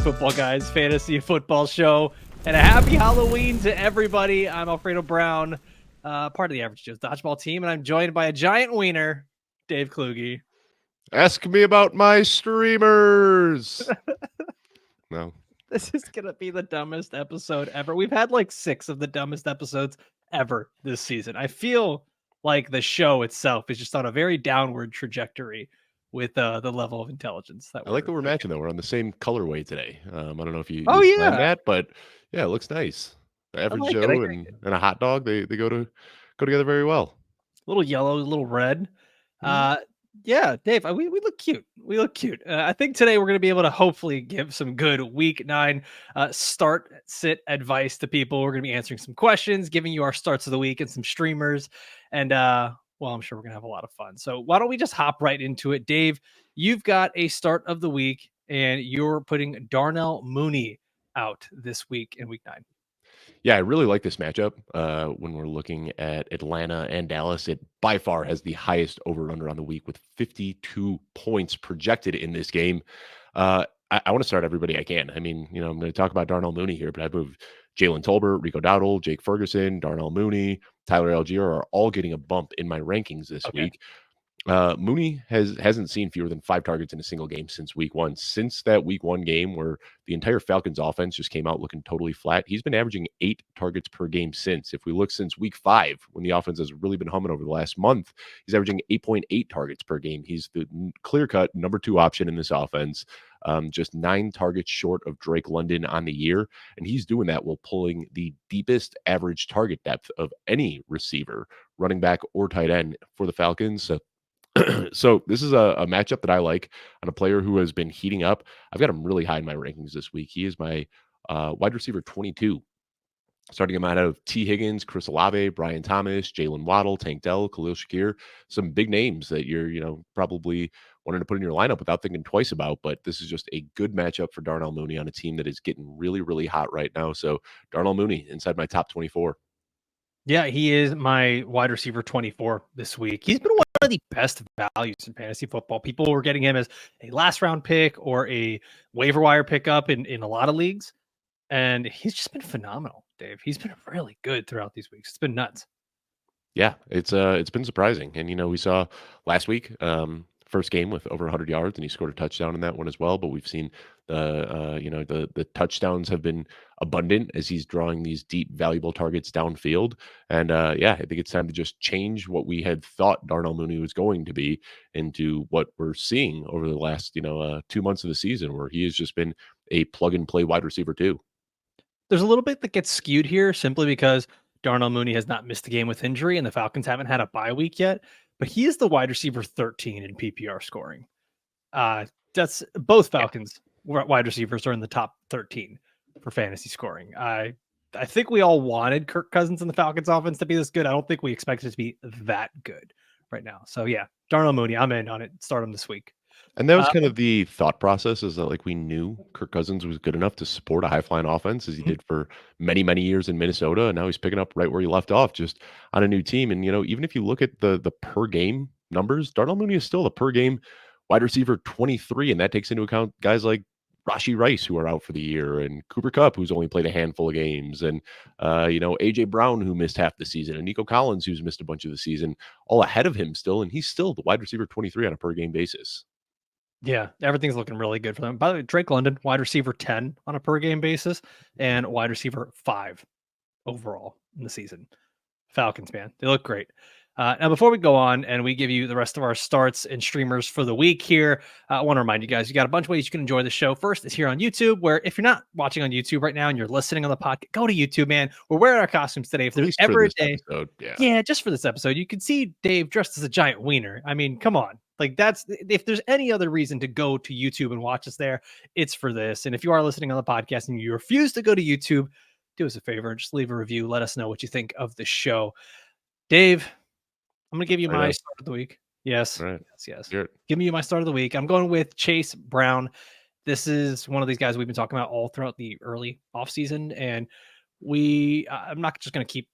Football Guys Fantasy Football Show, and a happy Halloween to everybody. I'm Alfredo Brown, part of the Average Joe's Dodgeball team, and I'm joined by a giant wiener, Dave Kluge. Ask me about my streamers. No. This is going to be the dumbest episode ever. We've had like 6 of the dumbest episodes ever this season. I feel like the show itself is just on a very downward trajectory with the level of intelligence. I like that we're matching, though. We're on the same colorway today. I don't know if you Oh, find yeah. that, but yeah, it looks nice. The Average like Joe it. and a hot dog, they go together very well. A little yellow, a little red. Yeah, Dave, we look cute. We look cute. I think today we're going to be able to hopefully give some good week 9 start sit advice to people. We're going to be answering some questions, giving you our starts of the week and some streamers. And well, I'm sure we're going to have a lot of fun. So why don't we just hop right into it? Dave, you've got a start of the week and you're putting Darnell Mooney out this week in week 9. Yeah, I really like this matchup. When we're looking at Atlanta and Dallas, it by far has the highest over/under on the week with 52 points projected in this game. I want to start everybody I can. I mean, I'm going to talk about Darnell Mooney here, but I move Jalen Tolbert, Rico Dowdle, Jake Ferguson, Darnell Mooney, Tyler Algier are all getting a bump in my rankings this week. Mooney hasn't seen fewer than 5 targets in a single game since week 1. Since that week 1 game where the entire Falcons offense just came out looking totally flat, he's been averaging 8 targets per game since. If we look since week 5, when the offense has really been humming over the last month, he's averaging 8.8 targets per game. He's the clear-cut number 2 option in this offense, just 9 targets short of Drake London on the year, and he's doing that while pulling the deepest average target depth of any receiver, running back, or tight end for the Falcons. So this is a matchup that I like on a player who has been heating up. I've got him really high in my rankings this week. He is my wide receiver 22. Starting him out of T. Higgins, Chris Olave, Brian Thomas, Jalen Waddle, Tank Dell, Khalil Shakir. Some big names that you're, probably wanting to put in your lineup without thinking twice about. But this is just a good matchup for Darnell Mooney on a team that is getting really, really hot right now. So Darnell Mooney inside my top 24. Yeah, he is my wide receiver 24 this week. He's been one of the best values in fantasy football. People were getting him as a last round pick or a waiver wire pickup in a lot of leagues. And he's just been phenomenal, Dave. He's been really good throughout these weeks. It's been nuts. Yeah, it's been surprising. And, we saw last week, first game with over 100 yards, and he scored a touchdown in that one as well. But we've seen the touchdowns have been abundant as he's drawing these deep, valuable targets downfield. And I think it's time to just change what we had thought Darnell Mooney was going to be into what we're seeing over the last 2 months of the season, where he has just been a plug and play wide receiver too. There's a little bit that gets skewed here simply because Darnell Mooney has not missed a game with injury and the Falcons haven't had a bye week yet, but he is the wide receiver 13 in PPR scoring. That's both Falcons wide receivers are in the top 13 for fantasy scoring. I think we all wanted Kirk Cousins in the Falcons offense to be this good. I don't think we expected it to be that good right now. So yeah, Darnell Mooney, I'm in on it. Start him this week. And that was kind of the thought process, is that we knew Kirk Cousins was good enough to support a high-flying offense as he did for many, many years in Minnesota. And now he's picking up right where he left off, just on a new team. And, even if you look at the per game numbers, Darnell Mooney is still a per game wide receiver 23. And that takes into account guys like Rashee Rice, who are out for the year, and Cooper Kupp, who's only played a handful of games, and AJ Brown, who missed half the season, and Nico Collins, who's missed a bunch of the season, all ahead of him still. And he's still the wide receiver 23 on a per game basis. Yeah, everything's looking really good for them. By the way, Drake London, wide receiver 10 on a per game basis and wide receiver 5 overall in the season. Falcons, man, they look great. Now, before we go on and we give you the rest of our starts and streamers for the week here, I want to remind you guys, you got a bunch of ways you can enjoy the show. First is here on YouTube, where if you're not watching on YouTube right now and you're listening on the podcast, go to YouTube, man. We're wearing our costumes today. If there's ever a day, just for this episode, you can see Dave dressed as a giant wiener. I mean, come on. If there's any other reason to go to YouTube and watch us there, it's for this. And if you are listening on the podcast and you refuse to go to YouTube, do us a favor, just leave a review. Let us know what you think of the show. Dave, I'm going to give you my start of the week. Yes. Right. Yes. Give me my start of the week. I'm going with Chase Brown. This is one of these guys we've been talking about all throughout the early offseason. And I'm not just going to keep,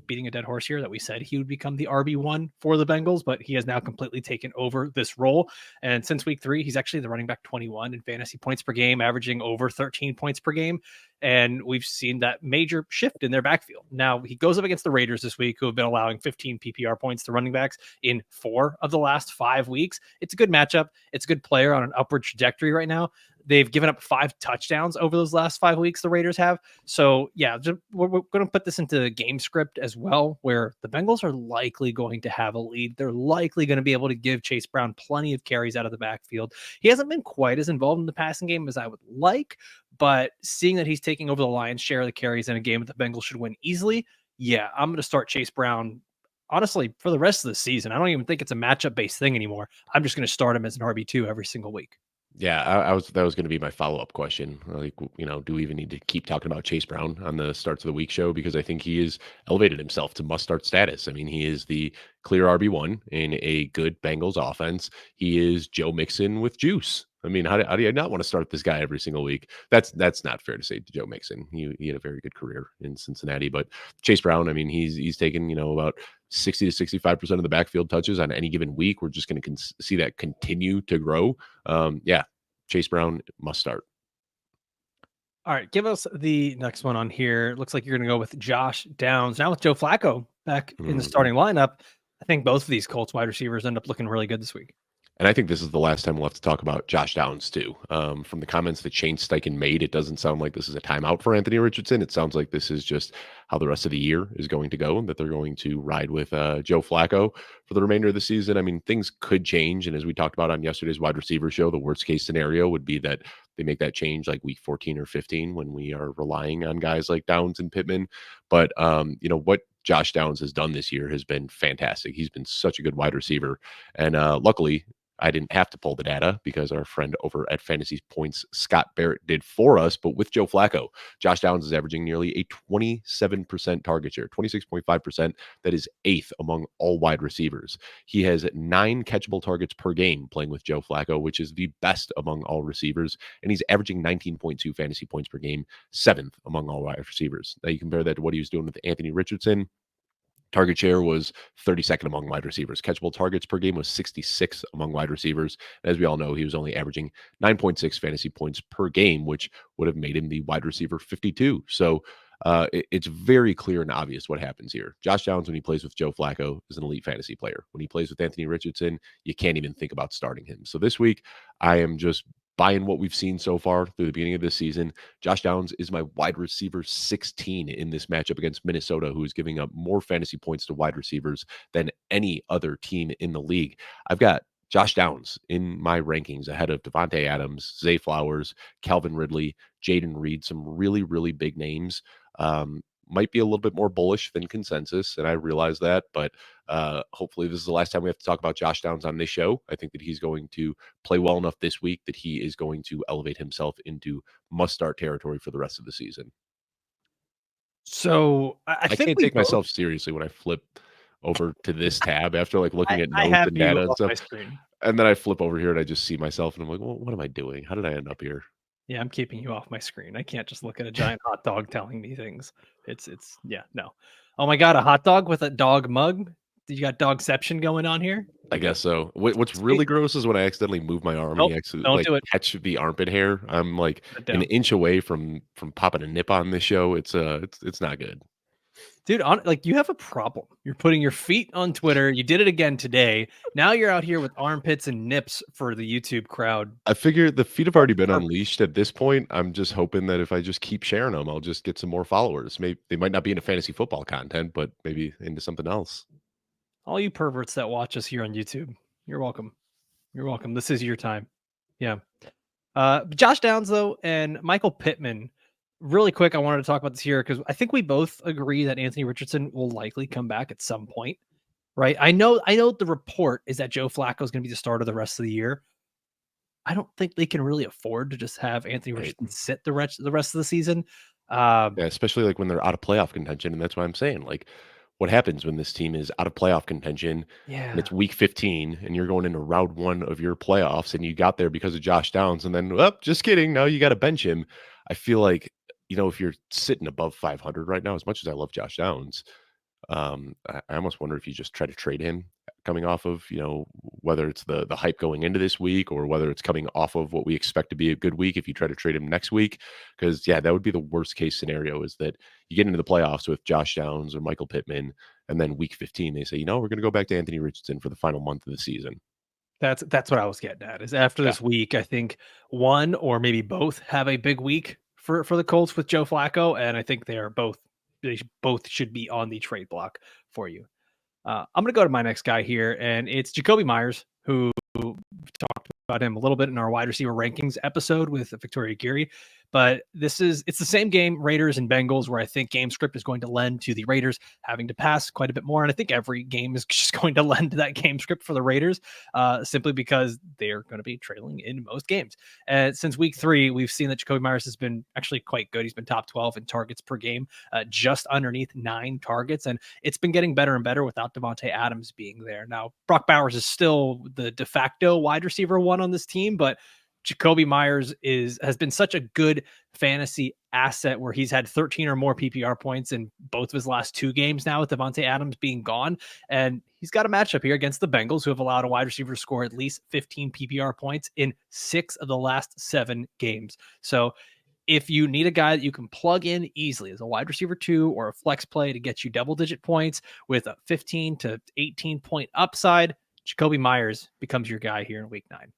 beating a dead horse here that we said he would become the RB1 for the Bengals, but he has now completely taken over this role. And since week 3, he's actually the running back 21 in fantasy points per game, averaging over 13 points per game. And we've seen that major shift in their backfield. Now he goes up against the Raiders this week, who have been allowing 15 PPR points to running backs in 4 of the last 5 weeks. It's a good matchup. It's a good player on an upward trajectory right now. They've given up 5 touchdowns over those last 5 weeks, the Raiders have. So, yeah, we're going to put this into game script as well, where the Bengals are likely going to have a lead. They're likely going to be able to give Chase Brown plenty of carries out of the backfield. He hasn't been quite as involved in the passing game as I would like, but seeing that he's taking over the lion's share of the carries in a game that the Bengals should win easily, yeah, I'm going to start Chase Brown honestly for the rest of the season. I don't even think it's a matchup-based thing anymore. I'm just going to start him as an RB2 every single week. Yeah, that was going to be my follow-up question. Like, do we even need to keep talking about Chase Brown on the starts of the week show? Because I think he has elevated himself to must-start status. I mean, he is the clear RB1 in a good Bengals offense. He is Joe Mixon with juice. I mean, how do you not want to start this guy every single week? That's not fair to say to Joe Mixon. He had a very good career in Cincinnati, but Chase Brown, I mean, he's taken, about 60 to 65% of the backfield touches on any given week. We're just going to see that continue to grow. Yeah, Chase Brown must start. All right, give us the next one on here. Looks like you're going to go with Josh Downs. Now with Joe Flacco back in the starting lineup, I think both of these Colts wide receivers end up looking really good this week. And I think this is the last time we'll have to talk about Josh Downs too. From the comments that Shane Steichen made, it doesn't sound like this is a timeout for Anthony Richardson. It sounds like this is just how the rest of the year is going to go, and that they're going to ride with Joe Flacco for the remainder of the season. I mean, things could change. And as we talked about on yesterday's wide receiver show, the worst case scenario would be that they make that change like week 14 or 15 when we are relying on guys like Downs and Pittman. But, what Josh Downs has done this year has been fantastic. He's been such a good wide receiver. And luckily, I didn't have to pull the data because our friend over at Fantasy Points, Scott Barrett, did for us. But with Joe Flacco, Josh Downs is averaging nearly a 27% target share, 26.5%. That is 8th among all wide receivers. He has 9 catchable targets per game playing with Joe Flacco, which is the best among all receivers. And he's averaging 19.2 fantasy points per game, 7th among all wide receivers. Now you compare that to what he was doing with Anthony Richardson. Target share was 32nd among wide receivers. Catchable targets per game was 66 among wide receivers. And as we all know, he was only averaging 9.6 fantasy points per game, which would have made him the wide receiver 52. So it's very clear and obvious what happens here. Josh Downs, when he plays with Joe Flacco, is an elite fantasy player. When he plays with Anthony Richardson, you can't even think about starting him. So this week, I am just buying what we've seen so far through the beginning of this season. Josh Downs is my wide receiver 16 in this matchup against Minnesota, who is giving up more fantasy points to wide receivers than any other team in the league. I've got Josh Downs in my rankings ahead of Devontae Adams, Zay Flowers, Calvin Ridley, Jaden Reed, some really, really big names. Might be a little bit more bullish than consensus, and I realize that, but hopefully this is the last time we have to talk about Josh Downs on this show. I think that he's going to play well enough this week that he is going to elevate himself into must-start territory for the rest of the season. So I think can't take myself seriously when I flip over to this tab after like looking at notes and data and stuff. And then I flip over here and I just see myself and I'm like, well, what am I doing? How did I end up here? Yeah, I'm keeping you off my screen. I can't just look at a giant hot dog telling me things. It's yeah, no. Oh my God, a hot dog with a dog mug? You got dogception going on here? I guess so. What's really gross is when I accidentally move my arm and you don't do it. catch the armpit hair. I'm like an inch away from popping a nip on this show. It's not good. Dude, you have a problem. You're putting your feet on Twitter. You did it again today. Now you're out here with armpits and nips for the YouTube crowd. I figure the feet have already been unleashed at this point. I'm just hoping that if I just keep sharing them, I'll just get some more followers. Maybe they might not be into fantasy football content, but maybe into something else. All you perverts that watch us here on YouTube, you're welcome. You're welcome. This is your time. Yeah. Josh Downs, though, and Michael Pittman. Really quick, I wanted to talk about this here because I think we both agree that Anthony Richardson will likely come back at some point, right? I know the report is that Joe Flacco is going to be the starter the rest of the year. I don't think they can really afford to just have Anthony Richardson sit the rest of the season. Yeah, especially like when they're out of playoff contention, and that's why I'm saying like, what happens when this team is out of playoff contention? Yeah, and it's week 15, and you're going into round 1 of your playoffs, and you got there because of Josh Downs, and then, just kidding, now you got to bench him. I feel like if you're sitting above 500 right now, as much as I love Josh Downs, I almost wonder if you just try to trade him coming off of, whether it's the hype going into this week or whether it's coming off of what we expect to be a good week if you try to trade him next week. Because, yeah, that would be the worst case scenario is that you get into the playoffs with Josh Downs or Michael Pittman, and then week 15, they say, we're going to go back to Anthony Richardson for the final month of the season. That's what I was getting at. Is after Yeah. this week, I think one or maybe both have a big week for the Colts with Joe Flacco, and I think both should be on the trade block for you. I'm going to go to my next guy here, and it's Jakobi Meyers, who talked about him a little bit in our wide receiver rankings episode with Victoria Geary. But it's the same game, Raiders and Bengals, where I think game script is going to lend to the Raiders having to pass quite a bit more. And I think every game is just going to lend to that game script for the Raiders, simply because they're going to be trailing in most games. And since week 3, we've seen that Jakobi Meyers has been actually quite good. He's been top 12 in targets per game, just underneath 9 targets. And it's been getting better and better without Devontae Adams being there. Now, Brock Bowers is still the de facto wide receiver 1 on this team, but Jakobi Meyers has been such a good fantasy asset where he's had 13 or more PPR points in both of his last 2 games now with Devontae Adams being gone. And he's got a matchup here against the Bengals, who have allowed a wide receiver to score at least 15 PPR points in 6 of the last 7 games. So if you need a guy that you can plug in easily as a wide receiver 2 or a flex play to get you double-digit points with a 15 to 18 point upside, Jakobi Meyers becomes your guy here in week 9.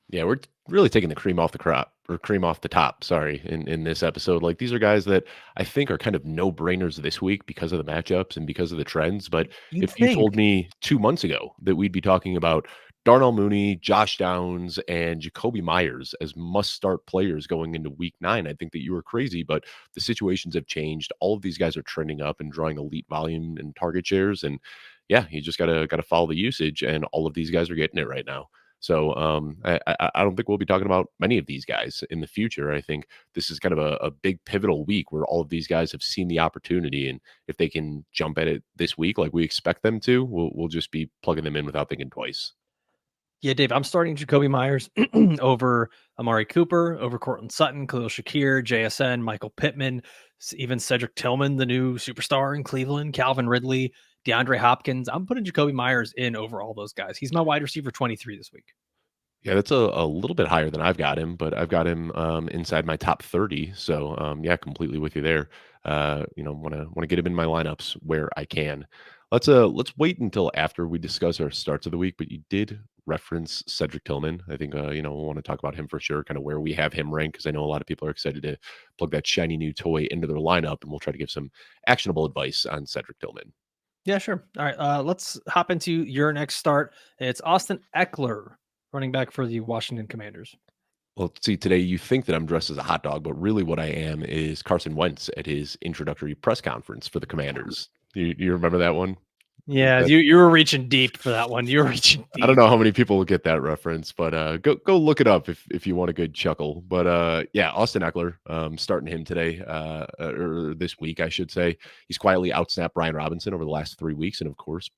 Yeah, we're really taking the cream off the crop or cream off the top, sorry, in this episode. Like these are guys that I think are kind of no-brainers this week because of the matchups and because of the trends. But You'd if you think. told me 2 months ago that we'd be talking about Darnell Mooney, Josh Downs, and Jakobi Meyers as must-start players going into week 9, I think that you were crazy. But the situations have changed. All of these guys are trending up and drawing elite volume and target shares. And yeah, you just gotta follow the usage, and all of these guys are getting it right now. So I don't think we'll be talking about many of these guys in the future. I think this is kind of a big pivotal week where all of these guys have seen the opportunity, and if they can jump at it this week like we expect them to, we'll just be plugging them in without thinking twice. Yeah, Dave, I'm starting Jakobi Meyers over Amari Cooper, over Cortland Sutton, Khalil Shakir, JSN, Michael Pittman, even Cedric Tillman, the new superstar in Cleveland, Calvin Ridley, DeAndre Hopkins. I'm putting Jakobi Meyers in over all those guys. He's my wide receiver 23 this week. Yeah, that's a little bit higher than I've got him, but I've got him inside my top 30. So yeah, completely with you there. Want to get him in my lineups where I can. Let's wait until after we discuss our starts of the week. But you did reference Cedric Tillman. I think we'll want to talk about him for sure, kind of where we have him ranked, because I know a lot of people are excited to plug that shiny new toy into their lineup, and we'll try to give some actionable advice on Cedric Tillman. Yeah, sure. All right, let's hop into your next start. It's Austin Ekeler, running back for the Washington Commanders. Well, see, today you think that I'm dressed as a hot dog, but really what I am is Carson Wentz at his introductory press conference for the Commanders. You remember that one? Yeah, That you were reaching deep for that one. You were reaching I don't deep. know how many people will get that reference, but go look it up if you want a good chuckle. But yeah, Austin Ekeler, starting him today or this week, I should say. He's quietly outsnapped Brian Robinson over the last 3 weeks, and of course,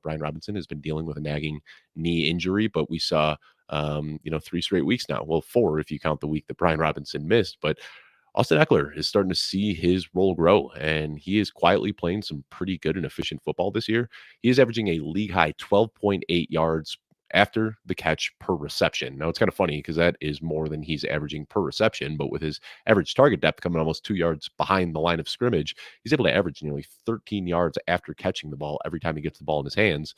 Brian Robinson has been dealing with a nagging knee injury, but we saw 3 straight weeks now. Well, 4 if you count the week that Brian Robinson missed, but Austin Ekeler is starting to see his role grow, and he is quietly playing some pretty good and efficient football this year. He is averaging a league high 12.8 yards after the catch per reception. Now, it's kind of funny because that is more than he's averaging per reception, but with his average target depth coming almost 2 yards behind the line of scrimmage, he's able to average nearly 13 yards after catching the ball every time he gets the ball in his hands.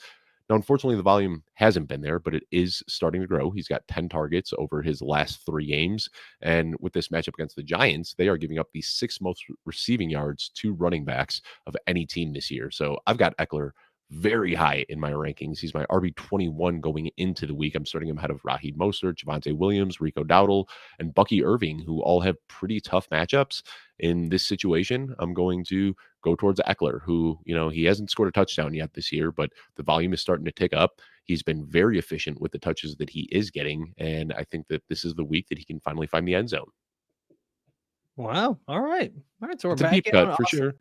Now, unfortunately, the volume hasn't been there, but it is starting to grow. He's got 10 targets over his last 3 games. And with this matchup against the Giants, they are giving up the 6th most receiving yards to running backs of any team this year. So I've got Ekeler very high in my rankings. He's my RB21 going into the week. I'm starting him ahead of Raheem Mostert, Javonte Williams, Rico Dowdle, and Bucky Irving, who all have pretty tough matchups. In this situation, I'm going to go towards Ekeler, who, he hasn't scored a touchdown yet this year, but the volume is starting to tick up. He's been very efficient with the touches that he is getting, and I think that this is the week that he can finally find the end zone. Wow. All right. So we're It's a back deep in cut on for Austin. sure.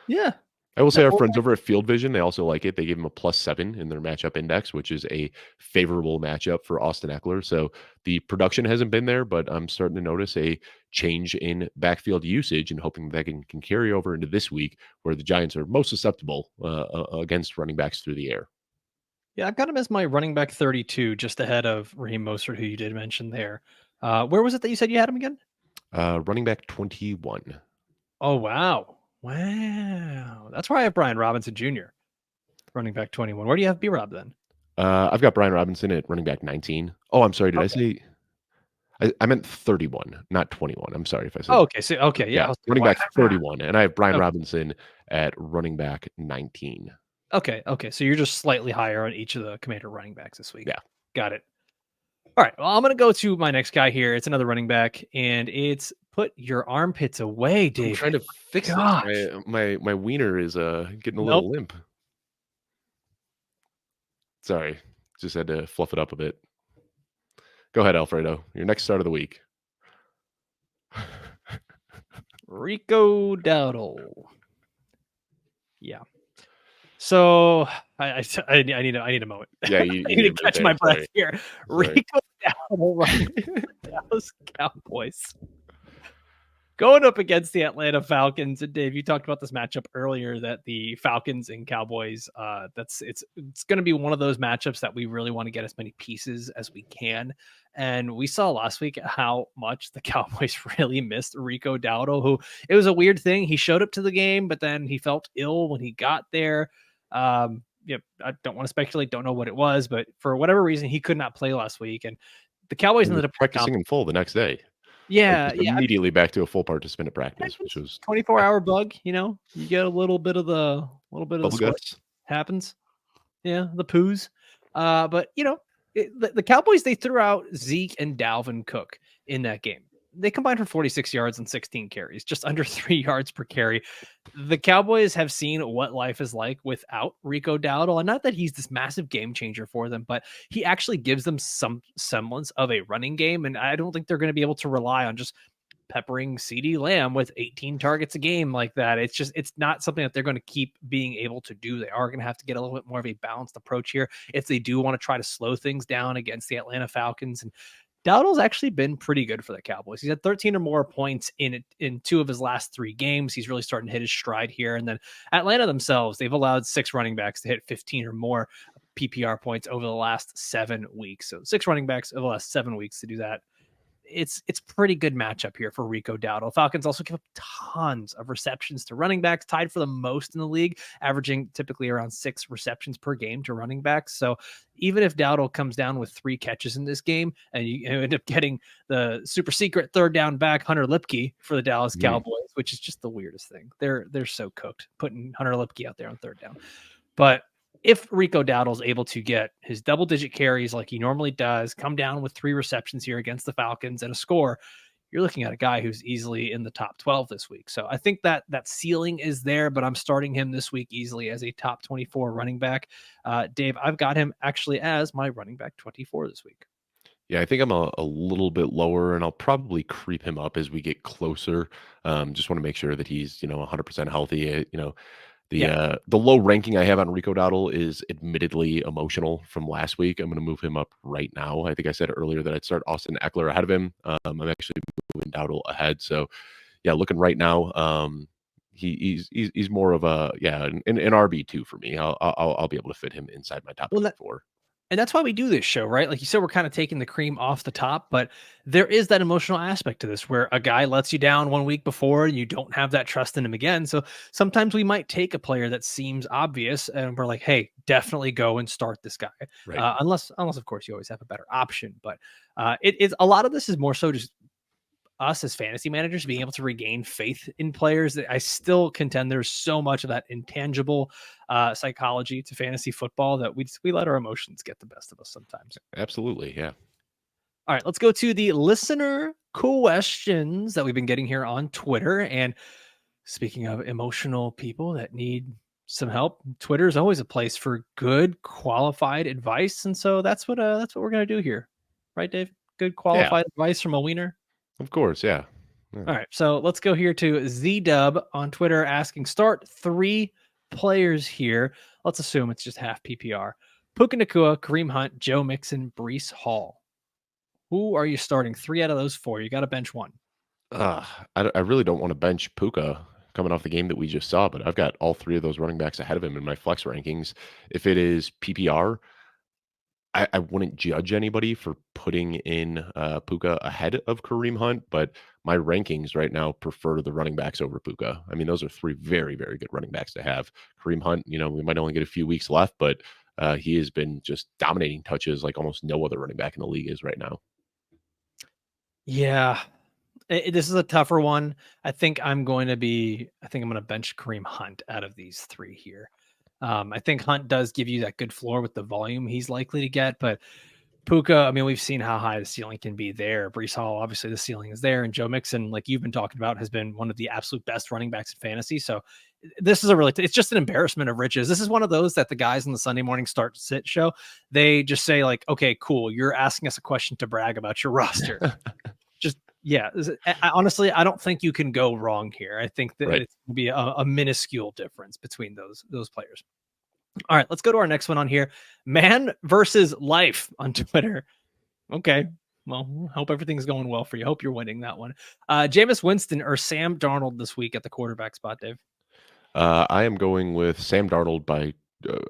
Yeah. I will say No, our well, friends over at Field Vision, they also like it. They gave him a +7 in their matchup index, which is a favorable matchup for Austin Ekeler. So the production hasn't been there, but I'm starting to notice a change in backfield usage and hoping that can carry over into this week where the Giants are most susceptible against running backs through the air. yeah, I've got him as my running back 32, just ahead of Raheem Mostert, who you did mention there. Where was it that you said you had him again? Running back 21. Oh, wow. Wow. That's where I have Brian Robinson Jr., running back 21. Where do you have B-Rob then? I've got Brian Robinson at running back 19. Oh, I'm sorry. Did I Okay. say? I meant 31, not 21. I'm sorry if I said. Oh, okay. So, okay. Yeah. Yeah, I was like, running back wow. 31, and I have Brian Okay. Robinson at running back 19. Okay. Okay. So you're just slightly higher on each of the Commander running backs this week. Yeah. Got it. All right. Well, I'm going to go to my next guy here. It's another running back, and it's put your armpits away, I'm David. trying to fix this. Gosh. My wiener is getting a Nope. little limp. Sorry, just had to fluff it up a bit. Go ahead, Alfredo. Your next start of the week. Rico Dowdle. Yeah. So I need a moment. Yeah, I you need need to a minute catch there. my breath Sorry. here. Rico Dowdle running for the Dallas Cowboys. Going up against the Atlanta Falcons, and Dave, you talked about this matchup earlier. That the Falcons and Cowboys, it's going to be one of those matchups that we really want to get as many pieces as we can. And we saw last week how much the Cowboys really missed Rico Dowdle, who it was a weird thing. He showed up to the game, but then he felt ill when he got there. Yeah, I don't want to speculate, don't know what it was, but for whatever reason, he could not play last week. And the Cowboys He was ended up practicing in full the next day. Like, yeah, just yeah. immediately back to a full participant at practice, which was 24-hour bug, you get a little bit of the bubble sweat guts. happens. Yeah, the poos. But the Cowboys, they threw out Zeke and Dalvin Cook in that game. They combined for 46 yards and 16 carries, just under 3 yards per carry. The Cowboys have seen what life is like without Rico Dowdle, and not that he's this massive game changer for them, but he actually gives them some semblance of a running game, and I don't think they're going to be able to rely on just peppering CD Lamb with 18 targets a game like that. It's not something that they're going to keep being able to do. They are going to have to get a little bit more of a balanced approach here if they do want to try to slow things down against the Atlanta Falcons. And Dowdle's actually been pretty good for the Cowboys. He's had 13 or more points in 2 of his last 3 games. He's really starting to hit his stride here. And then Atlanta themselves, they've allowed 6 running backs to hit 15 or more PPR points over the last 7 weeks. So 6 running backs over the last 7 weeks to do that. It's pretty good matchup here for Rico Dowdle. Falcons also give up tons of receptions to running backs, tied for the most in the league, averaging typically around 6 receptions per game to running backs. So even if Dowdle comes down with 3 catches in this game, and you end up getting the super secret third down back Hunter Lipke for the Dallas Cowboys, which is just the weirdest thing. They're so cooked putting Hunter Lipke out there on third down. But if Rico Dowdle's able to get his double-digit carries like he normally does, come down with 3 receptions here against the Falcons and a score, you're looking at a guy who's easily in the top 12 this week. So I think that ceiling is there, but I'm starting him this week easily as a top 24 running back. Dave, I've got him actually as my running back 24 this week. Yeah, I think I'm a little bit lower, and I'll probably creep him up as we get closer. Just want to make sure that he's 100% healthy. Yeah. The low ranking I have on Rico Dowdle is admittedly emotional from last week. I'm going to move him up right now. I think I said earlier that I'd start Austin Ekeler ahead of him. I'm actually moving Dowdle ahead. So yeah, looking right now, he's more of an RB2 for me. I'll be able to fit him inside my top Well, 4. and that's why we do this show, right? Like you said, we're kind of taking the cream off the top, but there is that emotional aspect to this where a guy lets you down one week before and you don't have that trust in him again. So sometimes we might take a player that seems obvious and we're like, hey, definitely go and start this guy. Right. Unless of course you always have a better option, but it is a lot of this is more so just us as fantasy managers being able to regain faith in players. That I still contend there's so much of that intangible psychology to fantasy football that we let our emotions get the best of us sometimes. Absolutely. Yeah. All right, let's go to the listener questions that we've been getting here on Twitter. And speaking of emotional people that need some help, Twitter is always a place for good qualified advice, and so that's what we're gonna do here, right, Dave? Good Yeah. qualified advice from a wiener. Of course. Yeah. All right, so let's go here to ZDub on Twitter asking, start 3 players here. Let's assume it's just half PPR. Puka Nacua, Kareem Hunt, Joe Mixon, Breece Hall. Who are you starting? 3 out of those 4. You got to bench one. Uh, I really don't want to bench Puka coming off the game that we just saw, but I've got all 3 of those running backs ahead of him in my flex rankings. If it is PPR, I wouldn't judge anybody for putting in Puka ahead of Kareem Hunt, but my rankings right now prefer the running backs over Puka. I mean, those are 3 very, very good running backs to have. Kareem Hunt, we might only get a few weeks left, but he has been just dominating touches like almost no other running back in the league is right now. Yeah. This is a tougher one. I think I'm going to bench Kareem Hunt out of these 3 here. I think Hunt does give you that good floor with the volume he's likely to get, but Puka, I mean, we've seen how high the ceiling can be there. Breece Hall, obviously the ceiling is there, and Joe Mixon, like you've been talking about, has been one of the absolute best running backs in fantasy. So this is it's just an embarrassment of riches. This is one of those that the guys in the Sunday morning start sit show, they just say like, okay, cool. You're asking us a question to brag about your roster. Just, yeah. Honestly, I don't think you can go wrong here. I think that Right. it's going to be a minuscule difference between those players. All right, let's go to our next one on here. Man versus life on Twitter. Okay. Well, hope everything's going well for you. Hope you're winning that one. Jameis Winston or Sam Darnold this week at the quarterback spot, Dave? I am going with Sam Darnold by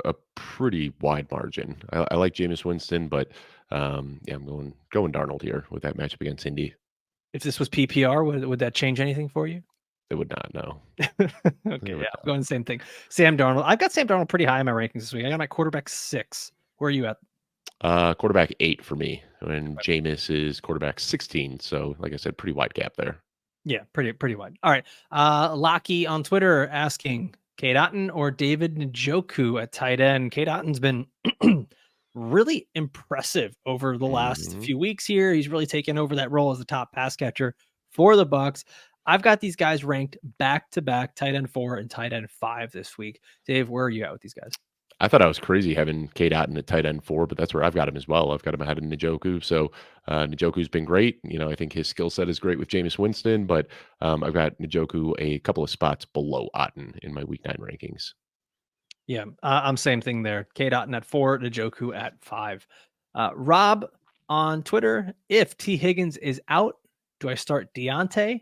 a pretty wide margin. I like Jameis Winston, but yeah, I'm going Darnold here with that matchup against Indy. If this was PPR, would that change anything for you? It would not, no. Okay, yeah, I'm going the same thing. Sam Darnold. I've got Sam Darnold pretty high in my rankings this week. I got my quarterback 6. Where are you at? Quarterback 8 for me, and Jameis is quarterback 16. So, like I said, pretty wide gap there. Yeah, pretty wide. All right. Lockie on Twitter asking Cade Otton or David Njoku at tight end. Cade Otton's been really impressive over the last few weeks here. He's really taken over that role as the top pass catcher for the Bucs. I've got these guys ranked back to back, tight end 4 and tight end 5 this week. Dave, where are you at with these guys? I thought I was crazy having Cade Otton at tight end 4, but that's where I've got him as well. I've got him ahead of Njoku. So Njoku's been great. I think his skill set is great with Jameis Winston, but I've got Njoku a couple of spots below Otton in my week 9 rankings. Yeah, I'm same thing there. Cade Otton at 4, Njoku at 5. Rob on Twitter, if T. Higgins is out, do I start Deontay,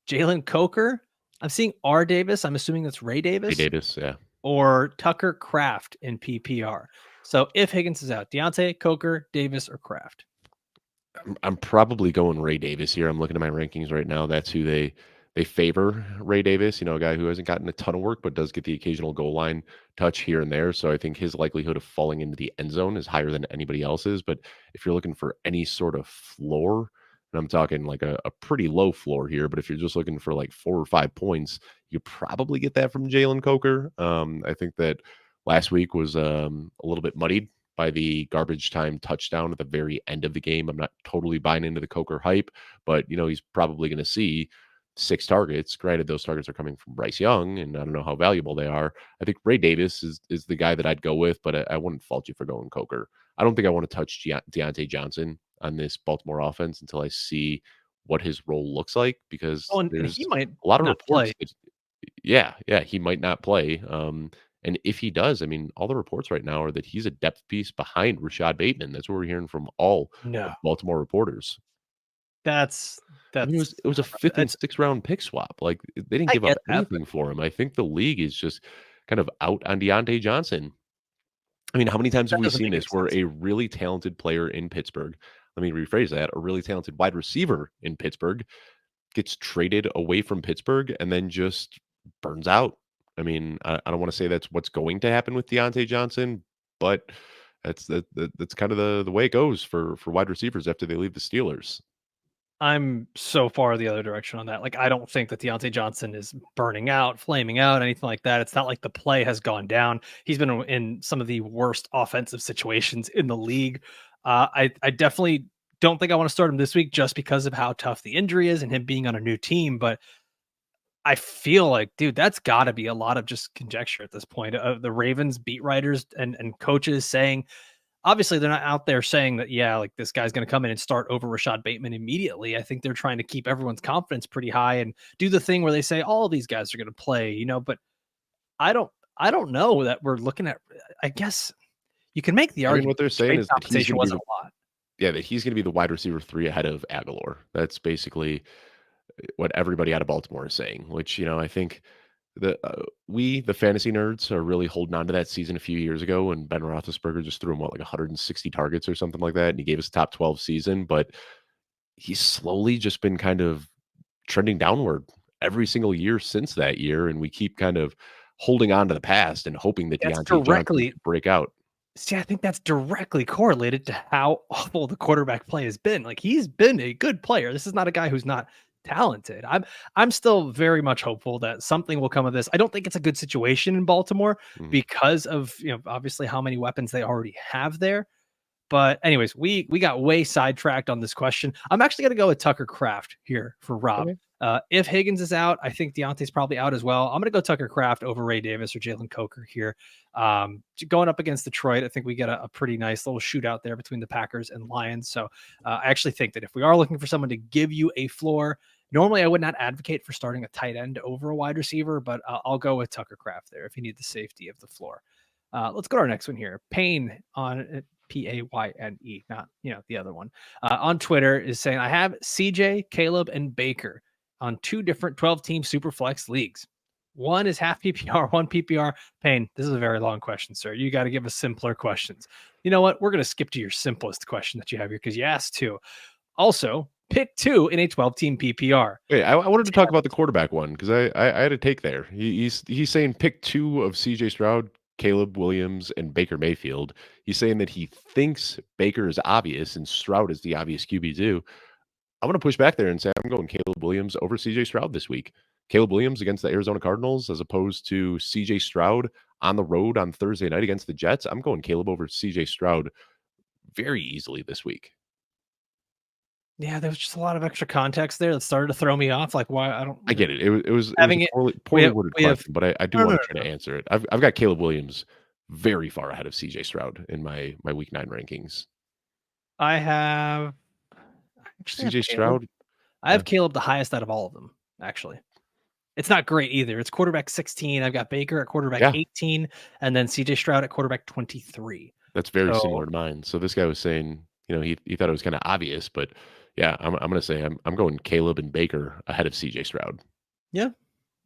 Jalen Coker? I'm seeing R. Davis. I'm assuming that's Ray Davis. Ray Davis, yeah. Or Tucker Kraft in PPR. So if Higgins is out, Deontay, Coker, Davis, or Kraft? I'm probably going Ray Davis here. I'm looking at my rankings right now. That's who they favor, Ray Davis, a guy who hasn't gotten a ton of work, but does get the occasional goal line touch here and there. So I think his likelihood of falling into the end zone is higher than anybody else's. But if you're looking for any sort of floor, and I'm talking like a pretty low floor here, but if you're just looking for like 4 or 5 points, you probably get that from Jalen Coker. I think that last week was a little bit muddied by the garbage time touchdown at the very end of the game. I'm not totally buying into the Coker hype, but he's probably going to see 6 targets. Granted, those targets are coming from Bryce Young, and I don't know how valuable they are. I think Ray Davis is the guy that I'd go with, but I wouldn't fault you for going Coker. I don't think I want to touch Deontay Johnson on this Baltimore offense until I see what his role looks like, because there's he might a lot of reports. Yeah, he might not play. And if he does, I mean, all the reports right now are that he's a depth piece behind Rashad Bateman. That's what we're hearing from all of Baltimore reporters. That's I mean, it was a 5th and 6th round pick swap. Like, they didn't give up anything for him. I think the league is just kind of out on Deontay Johnson. I mean, how many times have we seen this where a really talented player in Pittsburgh, let me rephrase that, a really talented wide receiver in Pittsburgh gets traded away from Pittsburgh and then just burns out? I mean, I don't want to say that's what's going to happen with Deontay Johnson, but that's kind of the way it goes for wide receivers after they leave the Steelers. I'm so far the other direction on that. Like, I don't think that Deontay Johnson is burning out, flaming out, anything like that. It's not like the play has gone down. He's been in some of the worst offensive situations in the league. I definitely don't think I want to start him this week just because of how tough the injury is and him being on a new team. But I feel like, dude, that's got to be a lot of just conjecture at this point. The Ravens beat writers and coaches saying, obviously they're not out there saying that, yeah, like this guy's going to come in and start over Rashad Bateman immediately. I think they're trying to keep everyone's confidence pretty high and do the thing where they say all these guys are going to play, but I don't I don't know that we're looking at. I guess you can make the I mean, argument what they're that saying trade is that he's compensation going to be wasn't the a lot. yeah, that he's going to be the wide receiver 3 ahead of Aguilar. That's basically what everybody out of Baltimore is saying, which, I think the fantasy nerds are really holding on to that season a few years ago when Ben Roethlisberger just threw him, like 160 targets or something like that, and he gave us a top 12 season, but he's slowly just been kind of trending downward every single year since that year, and we keep kind of holding on to the past and hoping that That's Deontay Johnson directly could break out. See, I think that's directly correlated to how awful the quarterback play has been. Like he's been a good player. This is not a guy who's not talented. I'm still very much hopeful that something will come of this. I don't think it's a good situation in Baltimore Mm, because of, obviously how many weapons they already have there. But anyways, we got way sidetracked on this question. I'm actually going to go with Tucker Kraft here for Rob. okay. If Higgins is out, I think Deontay's probably out as well. I'm going to go Tucker Kraft over Ray Davis or Jalen Coker here. Going up against Detroit, I think we get a pretty nice little shootout there between the Packers and Lions. So I actually think that if we are looking for someone to give you a floor, normally I would not advocate for starting a tight end over a wide receiver, but I'll go with Tucker Kraft there if you need the safety of the floor. Let's go to our next one here. Payne on Payne, not the other one. On Twitter is saying, I have CJ, Caleb, and Baker on 2 different 12-team Superflex leagues. One is half PPR, one PPR. Payne, this is a very long question, sir. You got to give us simpler questions. You know what? We're going to skip to your simplest question that you have here because you asked 2. Also, pick 2 in a 12-team PPR. Wait, I wanted to talk about the quarterback one because I had a take there. He's saying pick 2 of CJ Stroud, Caleb Williams, and Baker Mayfield. He's saying that he thinks Baker is obvious and Stroud is the obvious QB2. I'm going to push back there and say I'm going Caleb Williams over CJ Stroud this week. Caleb Williams against the Arizona Cardinals as opposed to CJ Stroud on the road on Thursday night against the Jets. I'm going Caleb over CJ Stroud very easily this week. Yeah, there was just a lot of extra context there that started to throw me off. Like, why I don't I get it. It was having a it. poorly worded We have question, but I do no, no, want no, to try no. to answer it. I've got Caleb Williams very far ahead of CJ Stroud in my week 9 rankings. I have actually have CJ Caleb. Stroud, I have Caleb the highest out of all of them. Actually, it's not great either. It's quarterback 16. I've got Baker at quarterback yeah, 18, and then CJ Stroud at quarterback 23. that's very So similar to mine. So this guy was saying, he thought it was kind of obvious, but yeah, I'm gonna say I'm going Caleb and Baker ahead of CJ Stroud. yeah,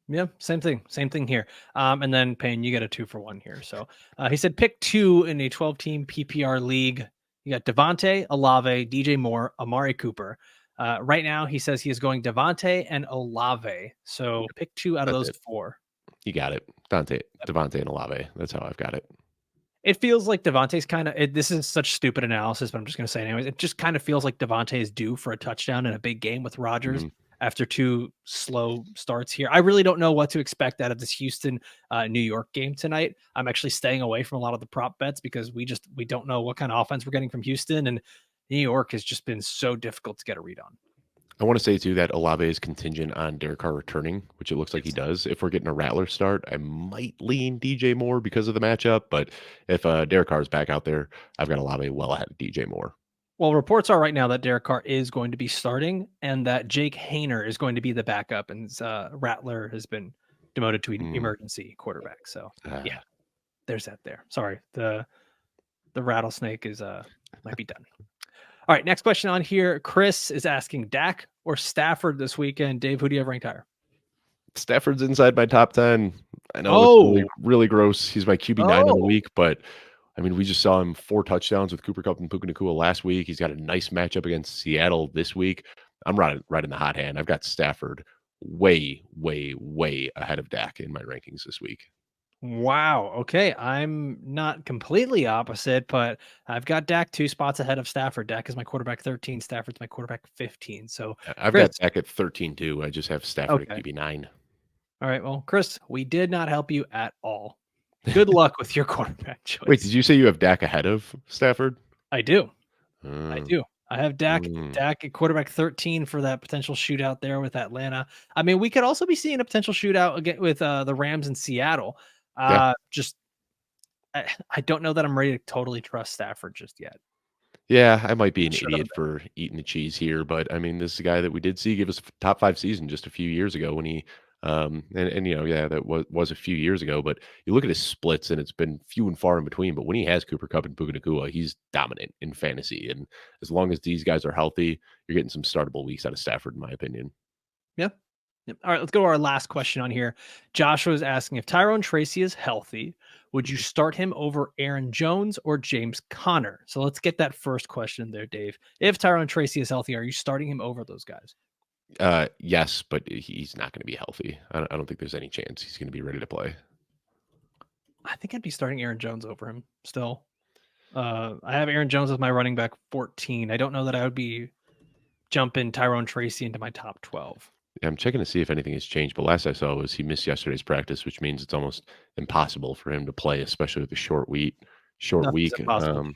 yeah, same thing here. And then Payne, you get a 2-for-1 here. So he said pick 2 in a 12-team PPR league. You got Devontae, Olave, DJ Moore, Amari Cooper. Right now, he says he is going Devontae and Olave. So pick 2 out of That's those it. 4. You got it. Devontae and Olave. That's how I've got it. It feels like Devontae's kind of. This is such stupid analysis, but I'm just going to say it anyways. It just kind of feels like Devontae is due for a touchdown in a big game with Rodgers Mhm. after 2 slow starts here. I really don't know what to expect out of this Houston New York game tonight. I'm actually staying away from a lot of the prop bets because we don't know what kind of offense we're getting from Houston, and New York has just been so difficult to get a read on. I want to say too that Olave is contingent on Derek Carr returning, which it looks like he Yes. does. If we're getting a Rattler start, I might lean DJ Moore because of the matchup. But if Derek Carr is back out there, I've got Olave well ahead of DJ Moore. Well, reports are right now that Derek Carr is going to be starting and that Jake Hayner is going to be the backup, and Rattler has been demoted to an Mm. emergency quarterback. So yeah, Uh, there's that there. Sorry, the rattlesnake is might be done. All right, next question on here. Chris is asking Dak or Stafford this weekend. Dave, who do you have ranked higher? Stafford's inside my top 10. I know it's really, Oh, really gross. He's my QB9 on the oh, week, but I mean, we just saw him 4 touchdowns with Cooper Kupp and Puka Nacua last week. He's got a nice matchup against Seattle this week. I'm right in the hot hand. I've got Stafford way, way, way ahead of Dak in my rankings this week. wow. Okay, I'm not completely opposite, but I've got Dak 2 spots ahead of Stafford. Dak is my quarterback 13. Stafford's my quarterback 15. So, I've Chris, got Dak at 13 too. I just have Stafford at okay. QB9. All right. Well, Chris, we did not help you at all. Good luck with your quarterback Wait, choice. did you say you have Dak ahead of Stafford? I do. I Mm, do. I have Dak mm. Dak at quarterback 13 for that potential shootout there with Atlanta. I mean, we could also be seeing a potential shootout again with the Rams in Seattle. Yeah. Just I don't know that I'm ready to totally trust Stafford just yet. Yeah, I might be an Should have idiot been. for eating the cheese here, but I mean, this is a guy that we did see give us a top 5 season just a few years ago when he And yeah, that was a few years ago, but you look at his splits and it's been few and far in between. But when he has Cooper Kupp and Puka Nacua, he's dominant in fantasy. And as long as these guys are healthy, you're getting some startable weeks out of Stafford, in my opinion. Yeah. Yep. All right, let's go to our last question on here. Joshua is asking if Tyrone Tracy is healthy, would you start him over Aaron Jones or James Conner? So let's get that first question there, Dave. If Tyrone Tracy is healthy, are you starting him over those guys? Yes, but he's not going to be healthy. I don't think there's any chance he's going to be ready to play. I think I'd be starting Aaron Jones over him still. I have Aaron Jones as my running back 14. I don't know that I would be jumping Tyrone Tracy into my top 12. I'm checking to see if anything has changed, but last I saw was he missed yesterday's practice, which means it's almost impossible for him to play, especially with a short week. Nothing's impossible.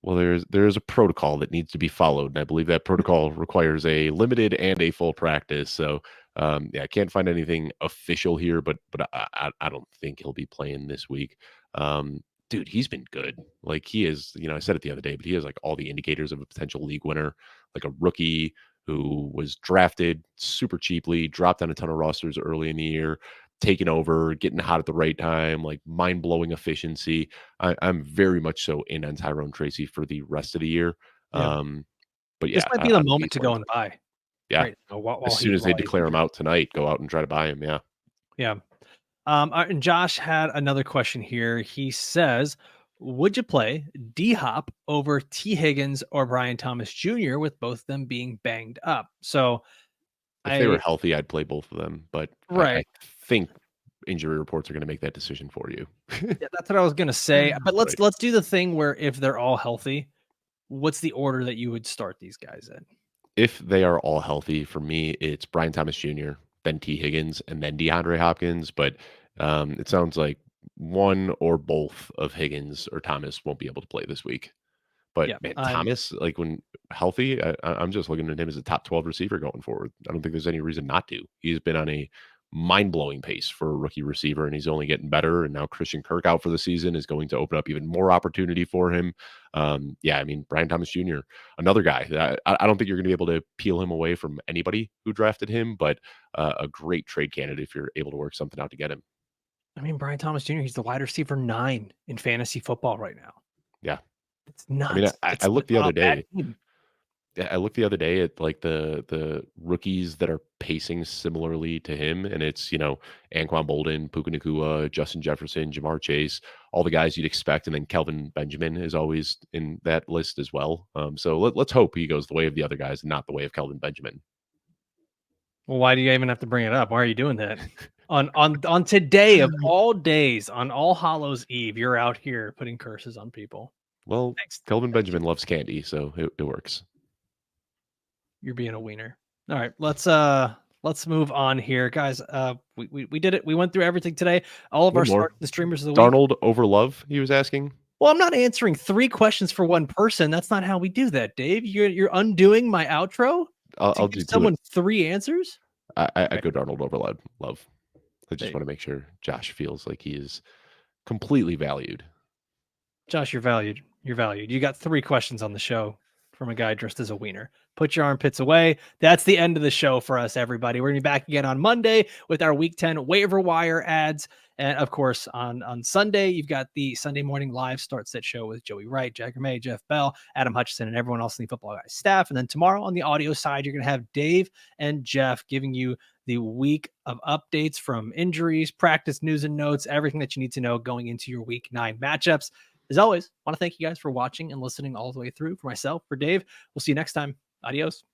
Well, there's a protocol that needs to be followed, and I believe that protocol requires a limited and a full practice. So, yeah, I can't find anything official here, but I don't think he'll be playing this week. Dude, he's been good. Like he is, I said it the other day, but he has like all the indicators of a potential league winner, like a rookie who was drafted super cheaply, dropped on a ton of rosters early in the year, taking over, getting hot at the right time, like mind blowing efficiency. I'm very much so in on Tyrone Tracy for the rest of the year. Yeah. But This yeah, might be the I think moment he's to worth go it. and buy. Yeah. Right. While As soon as they declare him injured. out tonight, go out and try to buy him. Yeah. Yeah. And Josh had another question here. He says, would you play D Hop over T Higgins or Brian Thomas Jr. with both of them being banged up? So If they were healthy, I'd play both of them. But I right. think injury reports are going to make that decision for you. Yeah, that's what I was gonna say. But let's do the thing where if they're all healthy, what's the order that you would start these guys in? If they are all healthy, for me, it's Brian Thomas Jr., then T. Higgins, and then DeAndre Hopkins. But it sounds like one or both of Higgins or Thomas won't be able to play this week. But Yeah. man, Thomas, like when healthy, I'm just looking at him as a top 12 receiver going forward. I don't think there's any reason not to. He's been on a mind blowing pace for a rookie receiver, and he's only getting better. And now Christian Kirk out for the season is going to open up even more opportunity for him. Yeah, I mean, Brian Thomas Jr., another guy that I don't think you're going to be able to peel him away from anybody who drafted him, but a great trade candidate if you're able to work something out to get him. I mean, Brian Thomas Jr., he's the wide receiver 9 in fantasy football right now. Yeah. It's I mean, nuts. I looked the other day. Team. Yeah, I looked the other day at like the rookies that are pacing similarly to him, and it's Anquan Bolden, Puka Nacua, Justin Jefferson, Jamar Chase, all the guys you'd expect, and then Kelvin Benjamin is always in that list as well. So let's hope he goes the way of the other guys, and not the way of Kelvin Benjamin. Well, why do you even have to bring it up? Why are you doing that? On today of all days, on All Hallows Eve, you're out here putting curses on people. Well, Kelvin Benjamin loves candy, so it works. You're being a wiener. All right, let's move on here, guys. We did it. We went through everything today. All of our starts and streamers of the week. Darnold over Love, he was asking. Well, I'm not answering 3 questions for one person. That's not how we do that, Dave. You're undoing my outro. I'll give do someone 3 answers. I go Darnold over Love. I just want to make sure Josh feels like he is completely valued. Josh, you're valued. You're valued. You got 3 questions on the show from a guy dressed as a wiener. Put your armpits away. That's the end of the show for us, everybody. We're going to be back again on Monday with our Week 10 waiver wire ads. And of course, on Sunday, you've got the Sunday morning live start set show with Joey Wright, Jagger May, Jeff Bell, Adam Hutchinson, and everyone else in the Football Guys staff. And then tomorrow on the audio side, you're going to have Dave and Jeff giving you the week of updates from injuries, practice news and notes, everything that you need to know going into your Week 9 matchups. As always, I want to thank you guys for watching and listening all the way through. For myself, for Dave, we'll see you next time. Adios.